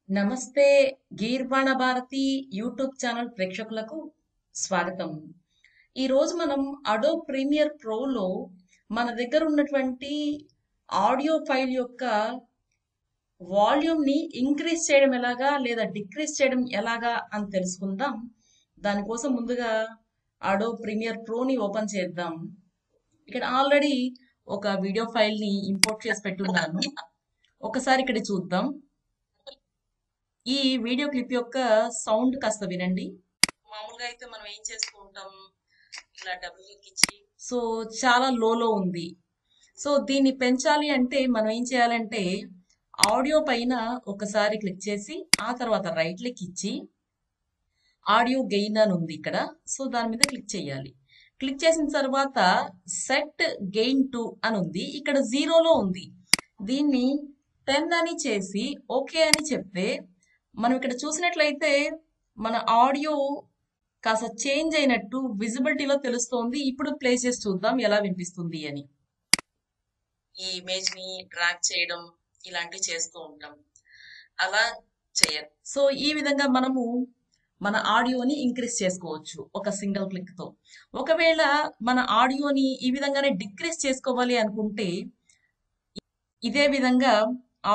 నమస్తే గీర్వాణ Bharati YouTube channel ప్రేక్షకులకు స్వాగతం. ఈరోజు మనం అడో ప్రీమియర్ ప్రోలో మన దగ్గర ఉన్నటువంటి ఆడియో ఫైల్ యొక్క వాల్యూమ్ని ఇంక్రీజ్ చేయడం ఎలాగా లేదా డిక్రీజ్ చేయడం ఎలాగా అని తెలుసుకుందాం. దానికోసం ముందుగా అడో ప్రీమియర్ ప్రోని ఓపెన్ చేద్దాం. ఇక్కడ ఆల్రెడీ ఒక వీడియో ఫైల్ని ఇంపోర్ట్ చేసి పెట్టున్నాను. ఒకసారి ఇక్కడ చూద్దాం. ఈ వీడియో క్లిప్ యొక్క సౌండ్ కాస్త వినండి. మామూలుగా అయితే మనం ఏం చేసుకుంటాం, ఇలా డబుల్ క్లిక్ ఇచ్చి సో చాలా లోలో ఉంది. సో దీన్ని పెంచాలి అంటే మనం ఏం చేయాలంటే ఆడియో పైన ఒకసారి క్లిక్ చేసి ఆ తర్వాత రైట్ క్లిక్ ఇచ్చి ఆడియో గెయిన్ అని ఉంది ఇక్కడ. సో దాని మీద క్లిక్ చేయాలి. క్లిక్ చేసిన తర్వాత సెట్ గెయిన్ టు అని ఉంది. ఇక్కడ జీరోలో ఉంది. దీన్ని 10 అని చేసి ఓకే అని చెప్తే మనం ఇక్కడ చూసినట్లయితే మన ఆడియో కాస్త చేంజ్ అయినట్టు విజిబిలిటీలో తెలుస్తోంది. ఇప్పుడు ప్లే చేసి చూద్దాం ఎలా వినిపిస్తుంది అని. ఈ ఇమేజ్ ని డ్రాగ్ చేయడం ఇలాంటివి చేస్తూ ఉంటాం. అలా చేయాలి. సో ఈ విధంగా మనము మన ఆడియోని ఇంక్రీజ్ చేసుకోవచ్చు ఒక సింగిల్ క్లిక్ తో. ఒకవేళ మన ఆడియోని ఈ విధంగానే డిక్రీజ్ చేసుకోవాలి అనుకుంటే ఇదే విధంగా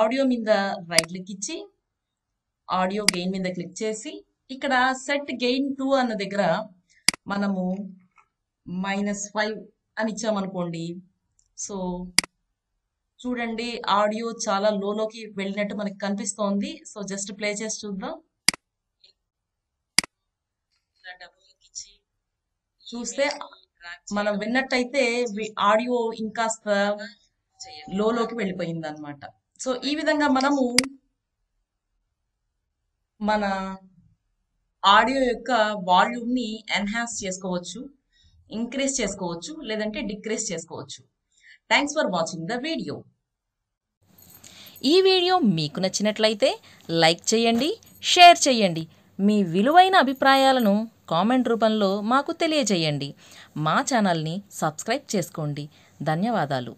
ఆడియో మీద రైట్ క్లిక్ ఇచ్చి ఆడియో గెయిన్ మీద క్లిక్ చేసి ఇక్కడ సెట్ గెయిన్ టు అన్న దగ్గర మనము -5 అని ఇచ్చామనుకోండి. సో చూడండి ఆడియో చాలా లోలోకి వెళ్ళినట్టు మనకి కనిపిస్తోంది. సో జస్ట్ ప్లే చేసి చూద్దాం. చూస్తే మనం విన్నట్టయితే ఆడియో ఇంకాస్త లోలోకి వెళ్ళిపోయింది అనమాట. సో ఈ విధంగా మనము మన ఆడియో యొక్క వాల్యూమ్ని ఎన్హాన్స్ చేసుకోవచ్చు, ఇంక్రీజ్ చేసుకోవచ్చు, లేదంటే డిక్రీజ్ చేసుకోవచ్చు. Thanks for watching the video. ఈ వీడియో మీకు నచ్చినట్లయితే లైక్ చేయండి, షేర్ చేయండి. మీ విలువైన అభిప్రాయాలను కామెంట్ రూపంలో మాకు తెలియజేయండి. మా ఛానల్ని సబ్స్క్రైబ్ చేసుకోండి. ధన్యవాదాలు.